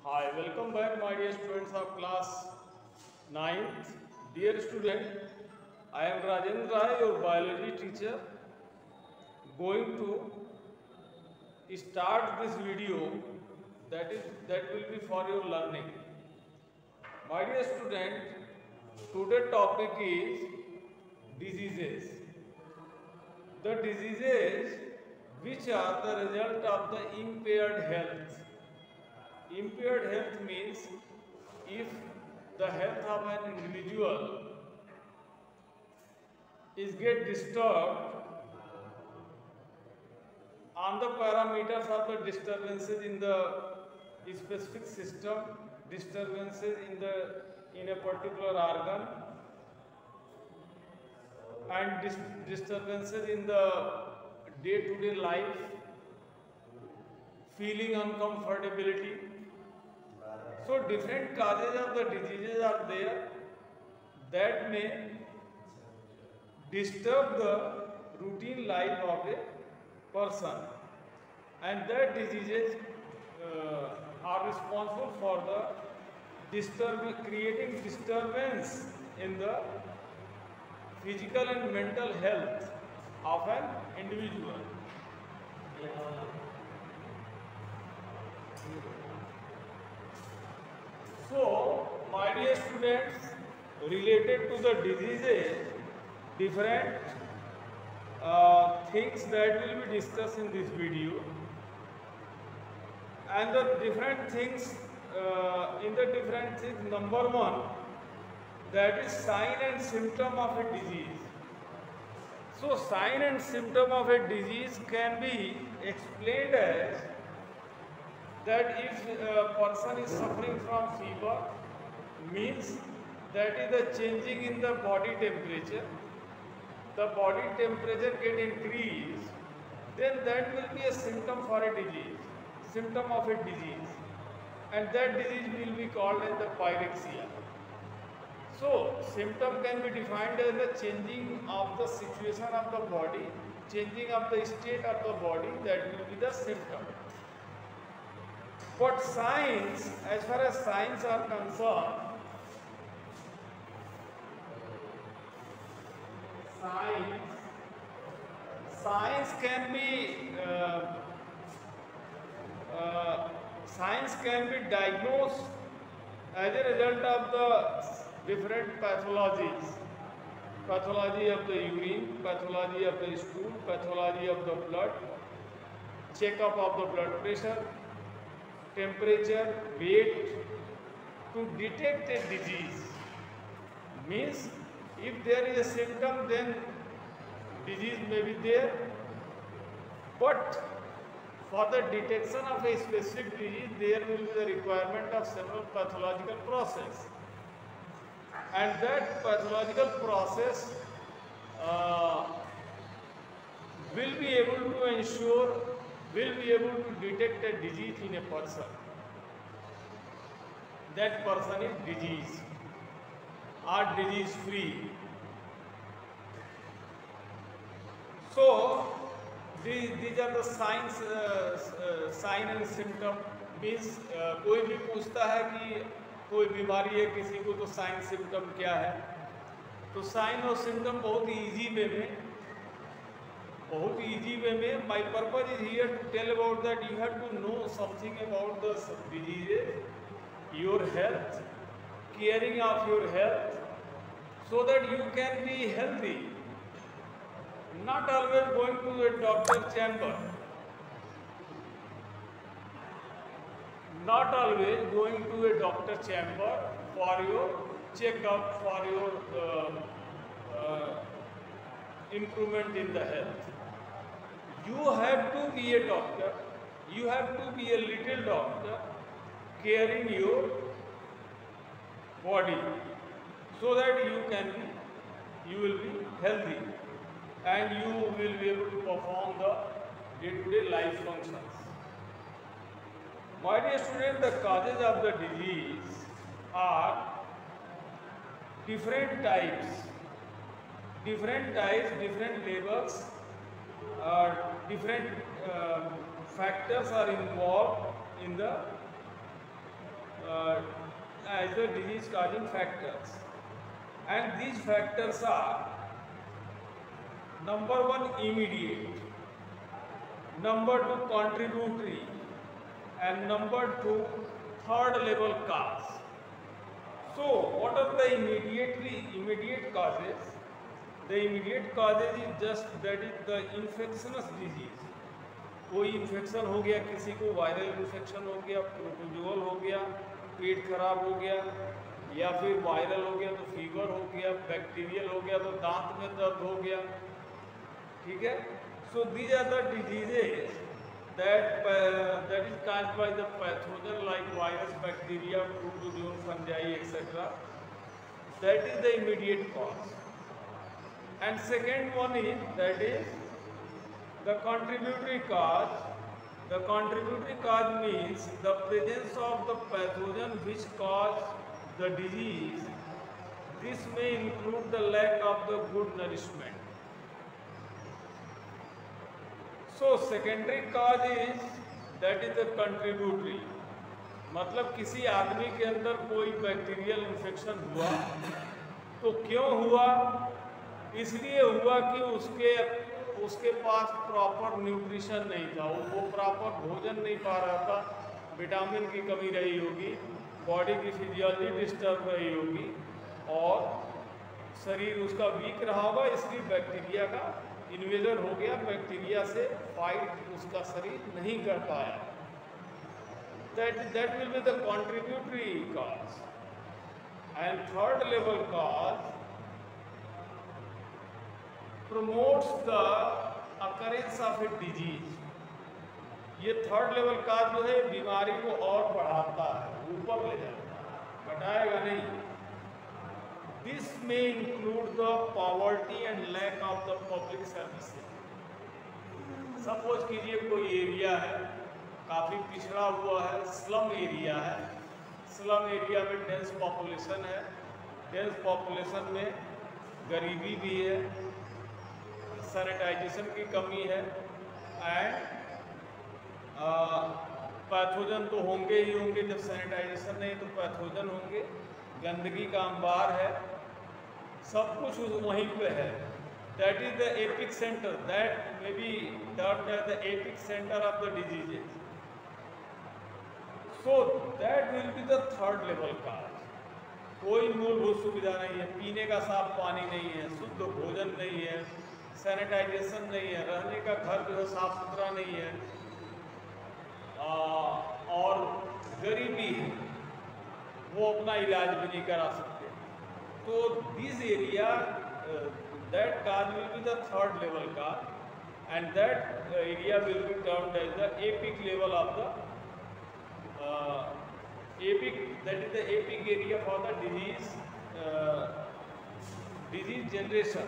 Hi, welcome back my dear students of class 9th. Dear student, I am Rajendra Rai, your biology teacher, going to start this video that will be for your learning. My dear student, today's topic is diseases. The diseases which are the result of the impaired health. Impaired health means if the health of an individual is get disturbed on the parameters of the disturbances in the specific system, disturbances in a particular organ, and disturbances in the day-to-day life, feeling uncomfortability. So different causes of the diseases are there that may disturb the routine life of a person, and that diseases are responsible for the creating disturbance in the physical and mental health of an individual. So, my dear students, related to the diseases, different things that will be discussed in this video, and the different things number one, that is sign and symptom of a disease. So sign and symptom of a disease can be explained as that if a person is suffering from fever, means that is the changing in the body temperature. The body temperature get increased, then that will be a symptom for a disease, symptom of a disease, and that disease will be called as the pyrexia. So symptom can be defined as the changing of the situation of the body, changing of the state of the body, that will be the symptom. But signs, as far as signs are concerned, signs can be diagnosed as a result of the different pathologies. Pathology of the urine, pathology of the stool, pathology of the blood, checkup of the blood pressure, temperature, weight, to detect a disease. Means if there is a symptom, then disease may be there, but for the detection of a specific disease, there will be the requirement of several pathological process, and that pathological process will be able to detect a disease in a person. That person is disease or disease free. So these are the signs, sign and symptom. Means कोई भी पूछता है कि कोई बीमारी है किसी को, तो साइन सिम्टम क्या है. तो साइन और सिम्टम बहुत इजी वे में my purpose is here to tell about that you have to know something about the diseases, your health, caring of your health, so that you can be healthy. Not always going to a doctor chamber. Not always going to a doctor chamber for your checkup, for your improvement in the health. You have to be a doctor. You have to be a little doctor, caring your body, so that you will be healthy, and you will be able to perform the day-to-day life functions. My dear students, the causes of the disease are different types, different levels, different factors are involved in the the disease causing factors, and these factors are: number 1 immediate, number 2 contributory, and number 2 third level cause. So what are the immediate causes? The immediate causes is just that is the infectious disease. कोई infection हो गया, किसी को viral infection हो गया, protozoal हो गया, पेट खराब हो गया, या फिर वायरल हो गया तो फीवर हो गया, बैक्टीरियल हो गया तो दांत में दर्द हो गया, ठीक है। So these are the diseases that is caused by the pathogen like virus, bacteria, protozoan, fungi, etc. That is the immediate cause. And second one is that is the contributory cause. The contributory cause means the presence of the pathogen which cause the disease. This may include the lack of the good nourishment. So secondary cause is that is the contributory. मतलब किसी आदमी के अंदर कोई bacterial infection हुआ तो क्यों हुआ? इसलिए हुआ कि उसके पास प्रॉपर न्यूट्रिशन नहीं था, वो प्रॉपर भोजन नहीं पा रहा था, विटामिन की कमी रही होगी, बॉडी की फिजियोलॉजी डिस्टर्ब रही होगी और शरीर उसका वीक रहा होगा, इसलिए बैक्टीरिया का इन्वेजन हो गया, बैक्टीरिया से फाइट उसका शरीर नहीं कर पाया। That will be the contributory cause. And third level cause promotes the occurrence of a disease. ये थर्ड लेवल cause जो है बीमारी को और बढ़ाता है, ऊपर ले जाता है, घटाएगा नहीं। This may include the poverty and lack of the public services. Suppose कीजिए कोई एरिया है, काफ़ी पिछड़ा हुआ है, स्लम एरिया है, स्लम एरिया में डेंस पॉपुलेशन है, डेंस पॉपुलेशन में गरीबी भी है, सैनिटाइजेशन की कमी है, एंड पैथोजन तो होंगे ही होंगे, जब सैनिटाइजेशन नहीं तो पैथोजन होंगे, गंदगी का अंबार है, सब कुछ वहीं पे है। That is the epicentre, that may be termed as the epicentre of the diseases. So that will be the third level cause. कोई मूलभूत सुविधा नहीं है, पीने का साफ पानी नहीं है, शुद्ध भोजन नहीं है, सैनिटाइजेशन नहीं है, रहने का घर जो है साफ सुथरा नहीं है, और गरीबी है, वो अपना इलाज भी नहीं करा सकते। तो this area that cause will be the third level cause, and that area will be termed as the epic level of the that is the epic area for the disease generation.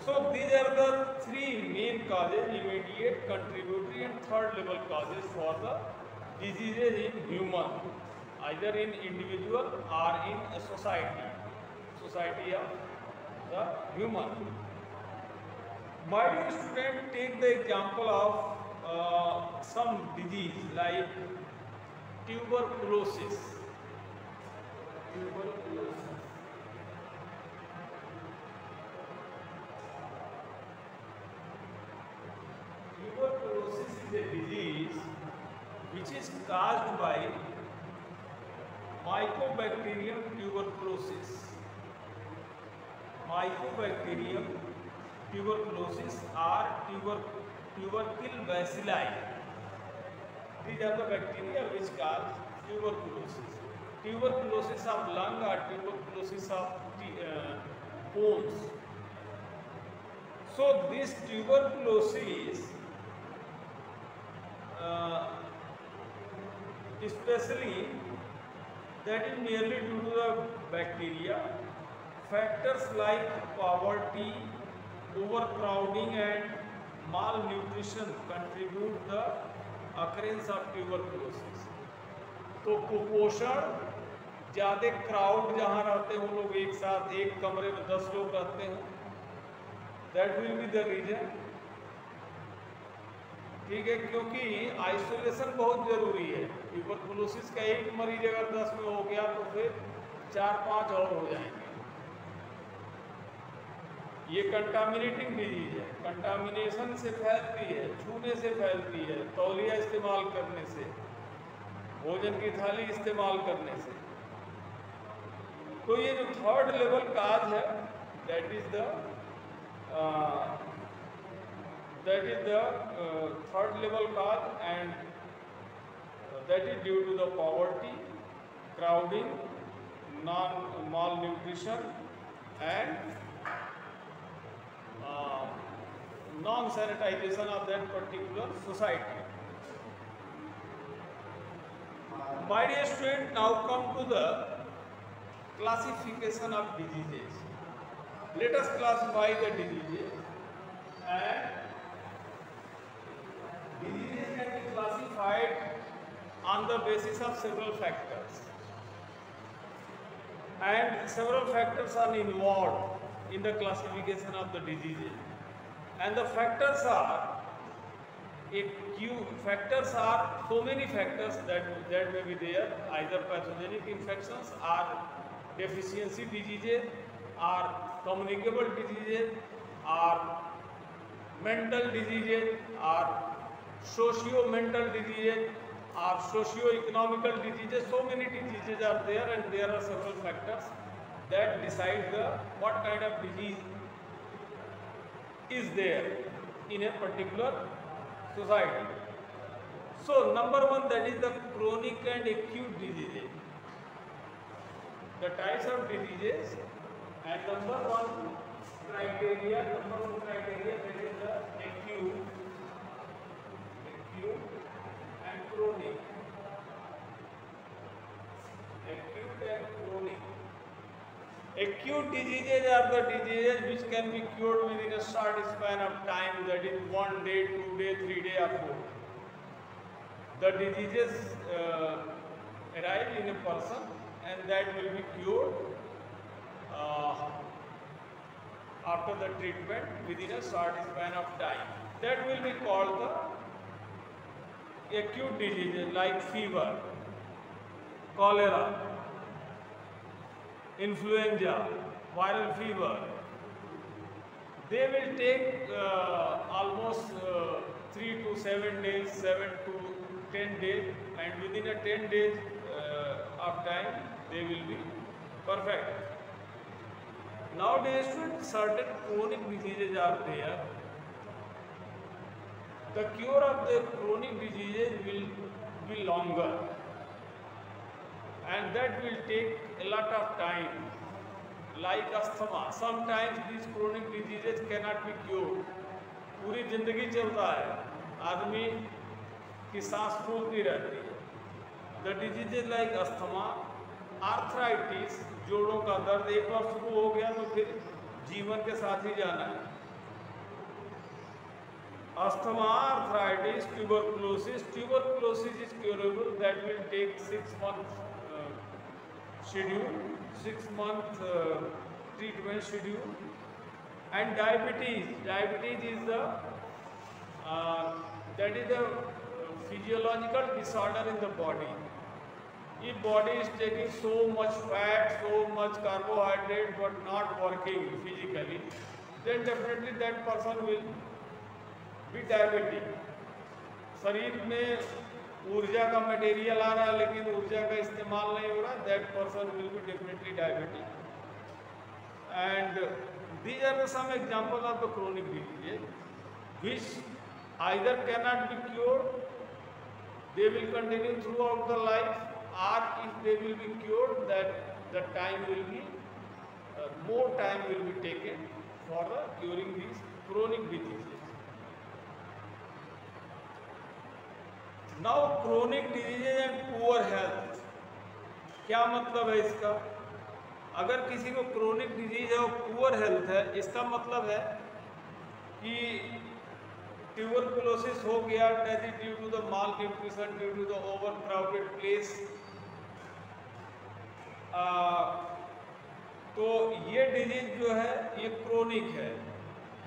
So these are the three main causes: immediate, contributory, and third level causes for the diseases in human, either in individual or in a society of the human. My dear student, take the example of some disease like tuberculosis. Tuberculosis is a disease which is caused by Mycobacterium tuberculosis. Mycobacterium tuberculosis or tubercle bacilli. These are the bacteria which cause tuberculosis. Tuberculosis of lung or tuberculosis of bones. So this tuberculosis, especially that is merely due to the bacteria. Factors like poverty, overcrowding and malnutrition contribute the occurrence of tuberculosis. तो कुपोषण, ज़्यादा crowd जहाँ रहते हैं लोग एक साथ एक कमरे में 10 लोग रहते हैं, that will be the reason. ठीक है, क्योंकि आइसोलेशन बहुत ज़रूरी है। ट्यूबरकुलोसिस का एक मरीज अगर 10 में हो गया तो फिर 4-5 और हो जाएंगे। ये कंटामिनेटिंग डिजीज है, कंटामिनेशन से फैलती है, छूने से फैलती है, तौलिया इस्तेमाल करने से, भोजन की थाली इस्तेमाल करने से। तो ये जो थर्ड लेवल काज है, that is the third level cause, and that is due to the poverty, crowding, malnutrition, and non-sanitization of that particular society. My dear student, now come to the classification of diseases. Let us classify the diseases, and diseases can be classified on the basis of several factors, and several factors are involved in the classification of the diseases. And the factors are so many factors that may be there, either pathogenic infections or deficiency diseases or communicable diseases or mental diseases or socio-mental diseases or socio-economical diseases. So many diseases are there, and there are several factors that decide what kind of disease is there in a particular society. So number one, that is the chronic and acute diseases. The types of diseases, and number one criteria, that is the acute and chronic. Acute and chronic. Acute diseases are the diseases which can be cured within a short span of time, that is 1 day, 2 day, 3 day or 4. The diseases arise in a person, and that will be cured after the treatment within a short span of time. That will be called the acute diseases like fever, cholera, influenza, viral fever. They will take almost 3 to 7 days, 7 to 10 days, and within a 10 days of time they will be perfect. Nowadays, certain chronic diseases are there. The cure of the chronic diseases will be longer, and that will take a lot of time, like asthma. Sometimes these chronic diseases cannot be cured. पूरी जिंदगी चलता है, आदमी की सांस फूलती रहती है. The diseases like asthma, arthritis, जोड़ों का दर्द एक बार शुरू हो गया तो फिर जीवन के साथ ही जाना है. Asthma, arthritis, tuberculosis. Tuberculosis is curable. That will take 6 months schedule, 6 month treatment schedule. And diabetes. Diabetes is that is a physiological disorder in the body. If body is taking so much fat, so much carbohydrate, but not working physically, then definitely that person will be diabetic. शरीर में ऊर्जा का material आ रहा है लेकिन ऊर्जा का इस्तेमाल नहीं हो रहा, that person will be definitely diabetic. And these are some examples of the chronic diseases which either cannot be cured, they will continue throughout the life, or if they will be cured, that the time will be more time will be taken for curing these chronic diseases. Now chronic diseases and poor health, क्या मतलब है इसका? अगर किसी को chronic disease है और poor health है, इसका मतलब है कि ट्यूबरकुलोसिस हो गया, that is due to the malnutrition, due to the over crowded place. तो ये डिजीज जो है ये क्रोनिक है.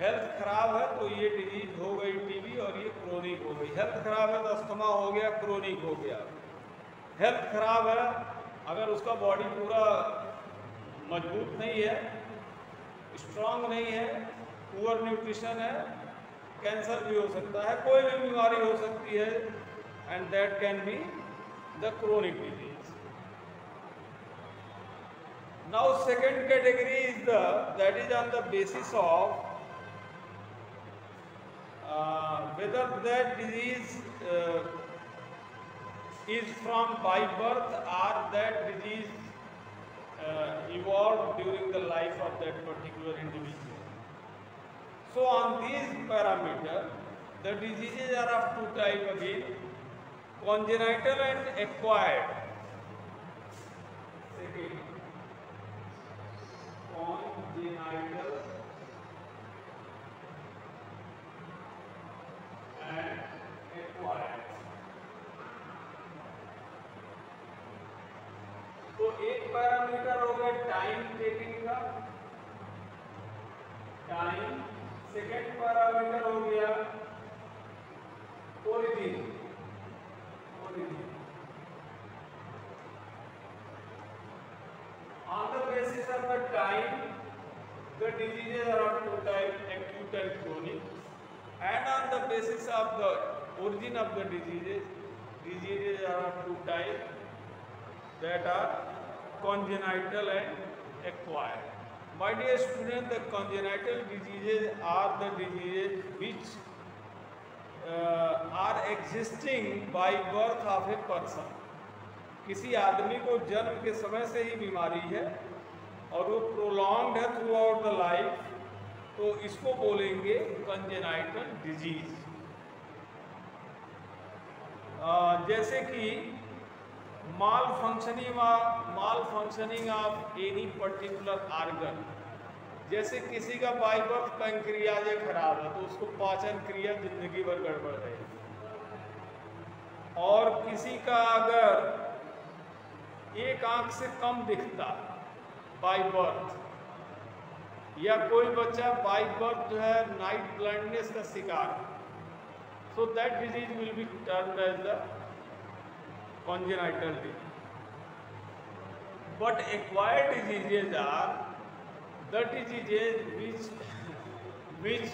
हेल्थ खराब है तो ये डिजीज हो गई टीबी और ये क्रोनिक हो गई। हेल्थ खराब है तो अस्थमा हो गया, क्रोनिक हो गया। हेल्थ खराब है, अगर उसका बॉडी पूरा मजबूत नहीं है, स्ट्रांग नहीं है, पुअर न्यूट्रिशन है, कैंसर भी हो सकता है, कोई भी बीमारी हो सकती है, and that can be the chronic disease. Now second category is that is on the basis of whether that disease is from by birth or that disease evolved during the life of that particular individual. So on these parameters, the diseases are of two types again, congenital and acquired. Second, congenital and acquired. तो एक parameter हो गया time taking का, time. Second parameter हो गया origin, origin. On the basis of the time, the diseases are of two types, acute and chronic. And on the basis of the origin of the diseases, diseases are of two types, that are congenital and acquired. My dear students, the congenital diseases are the diseases which are existing by birth of a person. किसी आदमी को जन्म के समय से ही बीमारी है और वो प्रोलॉन्ग्ड है थ्रू आउट द लाइफ, तो इसको बोलेंगे कंजेनाइटल डिजीज। जैसे कि malfunctioning of any particular organ. जैसे किसी का बाय बर्थ पैंक्रियाज खराब है तो उसको पाचन क्रिया जिंदगी भर गड़बड़ रहेगी, और किसी का अगर एक आंख से कम दिखता बाय बर्थ, या कोई बच्चा बाय बर्थ जो है नाइट ब्लाइंडनेस का शिकार, so that disease will be termed as the congenital disease. But acquired diseases are the diseases which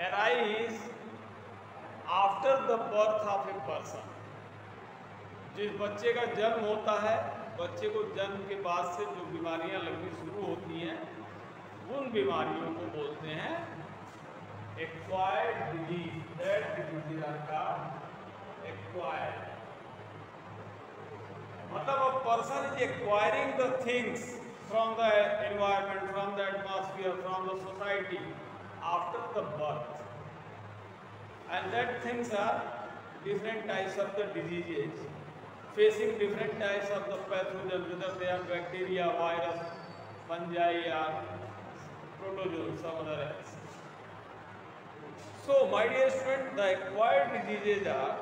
arise after the birth of a person. जिस बच्चे का जन्म होता है, बच्चे को जन्म के बाद से जो बीमारियां लगनी शुरू होती हैं, उन बीमारियों को बोलते हैं acquired disease. That diseases are called acquired. मतलब a person is acquiring the things from the environment, from the atmosphere, from the society after the birth, and that things are different types of the diseases facing different types of the pathogens, whether they are bacteria, virus, fungi, or protozoa, some other else. So my dear student, the acquired diseases are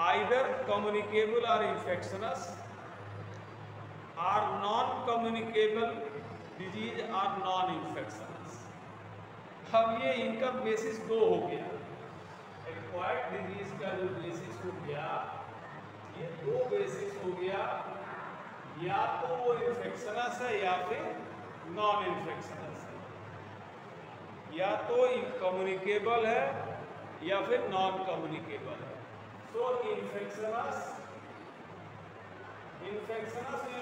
either communicable or infectious, or non-communicable disease or non-infectious. अब ये इनका basis दो हो गया। Acquired disease का जो basis हो गया, ये दो बेसिस हो गया, या तो वो इन्फेक्शनस है या फिर नॉन इन्फेक्शनस है, या तो कम्युनिकेबल है या फिर नॉन कम्युनिकेबल है। So infectious will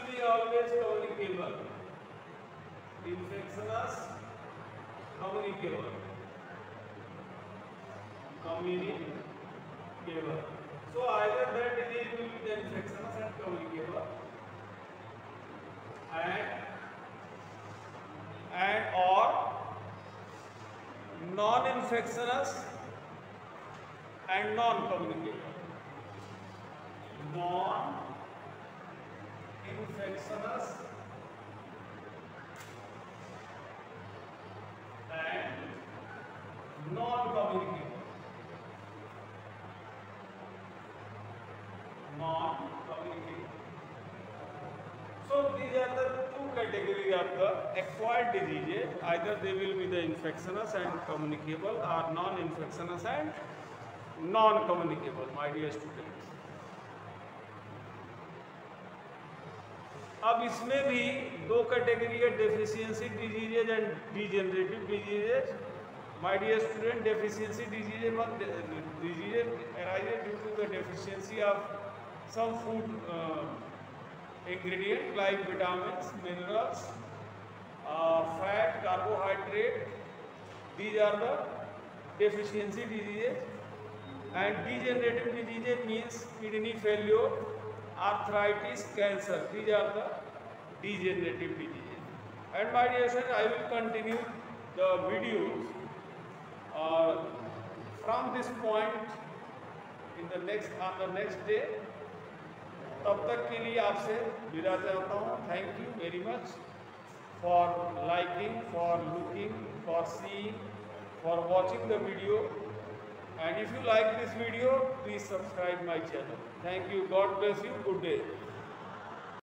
be always communicable. Infectious, communicable. So either that disease will be the infectious and communicable, and or non-infectious and non-communicable. Non-infectious and non-communicable. Non-communicable. So these are the two category of the acquired diseases. Either they will be the infectious and communicable or non-infectious and non-communicable, my dear students. अब इसमें भी दो category है, deficiency diseases and degenerative diseases. My dear student, deficiency diseases arises due to the deficiency of some food ingredient like vitamins, minerals, fat, carbohydrate. These are the deficiency diseases. And degenerative diseases means kidney failure, arthritis, cancer. These are the degenerative diseases. And my dear students, I will continue the videos from this point on the next day. तब तक के लिए आपसे विदा चाहता हूँ. Thank you very much for liking, for looking, for seeing, for watching the video. And if you like this video, please subscribe my channel. Thank you. God bless you. Good day.